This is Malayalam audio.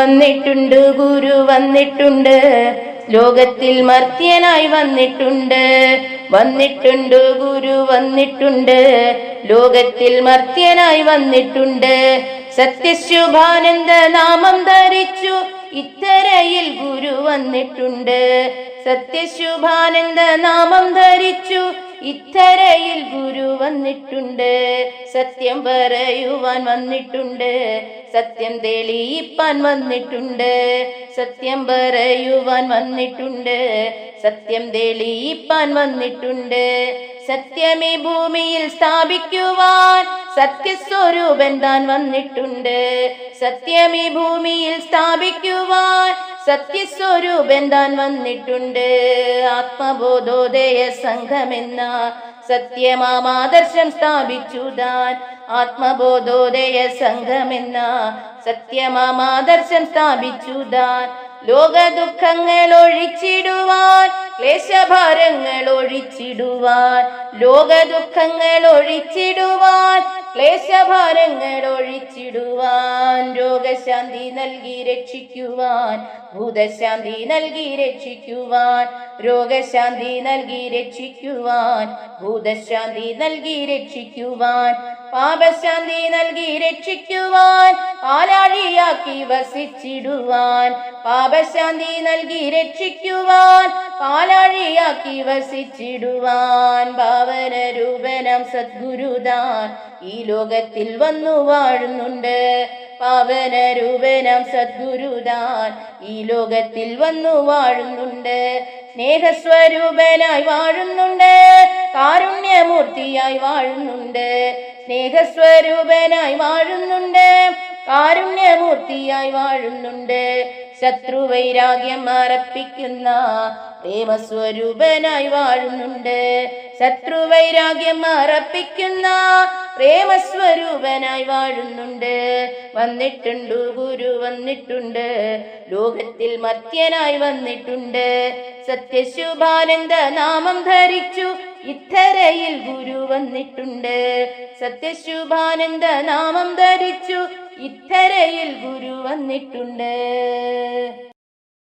വന്നിട്ടുണ്ട് ഗുരു വന്നിട്ടുണ്ട്, ലോകത്തിൽ മർത്യനായി വന്നിട്ടുണ്ട്. വന്നിട്ടുണ്ട് ഗുരു വന്നിട്ടുണ്ട്, ലോകത്തിൽ മർത്യനായി വന്നിട്ടുണ്ട്. സത്യശുഭാനന്ദ നാമം ധരിച്ചു ഇത്തരയിൽ ഗുരു വന്നിട്ടുണ്ട്. സത്യശുഭാനന്ദ നാമം ധരിച്ചു ഇത്തരയിൽ ഗുരു വന്നിട്ടുണ്ട്. സത്യം പറയുവാൻ വന്നിട്ടുണ്ട്, സത്യം തെളിയിപ്പാൻ വന്നിട്ടുണ്ട്. സത്യം പറയുവാൻ വന്നിട്ടുണ്ട്, സത്യം തെളിയിപ്പാൻ വന്നിട്ടുണ്ട്. സത്യമേ ഭൂമിയിൽ സ്ഥാപിക്കുവാൻ സത്യസ്വരൂപൻ താൻ വന്നിട്ടുണ്ട്. സത്യമേ ഭൂമിയിൽ സ്ഥാപിക്കുവാൻ സത്യസ്വരൂപൻ താൻ വന്നിട്ടുണ്ട്. ആത്മബോധോദയ സംഘമെന്ന സത്യമാമാദർശം സ്ഥാപിച്ചു താൻ. ആത്മബോധോദയ സംഘമെന്ന സത്യമാമാദർശം സ്ഥാപിച്ചു താൻ. ലോക ദുഃഖങ്ങൾ ഒഴിച്ചിടുവാൻ, ക്ലേശഭാരങ്ങൾ ഒഴിച്ചിടുവാൻ, ലോക ദുഃഖങ്ങൾ ഒഴിച്ചിടുവാൻ, ക്ലേശഭാരങ്ങൾ ഒഴിച്ചിടുവാൻ. രോഗശാന്തി നൽകി രക്ഷിക്കുവാൻ, ഭൂതശാന്തി നൽകി രക്ഷിക്കുവാൻ. രോഗശാന്തി നൽകി രക്ഷിക്കുവാൻ, ഭൂതശാന്തി നൽകി രക്ഷിക്കുവാൻ. പാപശാന്തി നൽകി രക്ഷിക്കുവാൻ, പാലാഴിയാക്കി വസിച്ചിടുവാൻ. പാപശാന്തി നൽകി രക്ഷിക്കുവാൻ, പാലാഴിയാക്കി വസിച്ചിടുവാൻ. ഭാവന രൂപനം സദ്ഗുരുദാൻ ഈ ലോകത്തിൽ വന്നു വാഴുന്നുണ്ട്. പാവന രൂപനം സദ്ഗുരുദാൻ ഈ ലോകത്തിൽ വന്നു വാഴുന്നുണ്ട്. സ്നേഹസ്വരൂപനായി വാഴുന്നുണ്ട്, കാരുണ്യമൂർത്തിയായി വാഴുന്നുണ്ട്. സ്നേഹസ്വരൂപനായി വാഴുന്നുണ്ട്, കാരുണ്യമൂർത്തിയായി വാഴുന്നുണ്ട്. ശത്രുവൈരാഗ്യം അർപ്പിക്കുന്ന പ്രേമസ്വരൂപനായി വാഴുന്നുണ്ട്. ശത്രുവൈരാഗ്യം അർപ്പിക്കുന്ന പ്രേമസ്വരൂപനായി വാഴുന്നുണ്ട്. വന്നിട്ടുണ്ട് ഗുരു വന്നിട്ടുണ്ട്, ലോകത്തിൽ മർത്യനായി വന്നിട്ടുണ്ട്. സത്യശുഭാനന്ദ നാമം ധരിച്ചു ഇത്തരയിൽ ഗുരു വന്നിട്ടുണ്ട്. സത്യശുഭാനന്ദ നാമം ധരിച്ചു ഇത്തരയിൽ ഗുരു വന്നിട്ടുണ്ട്.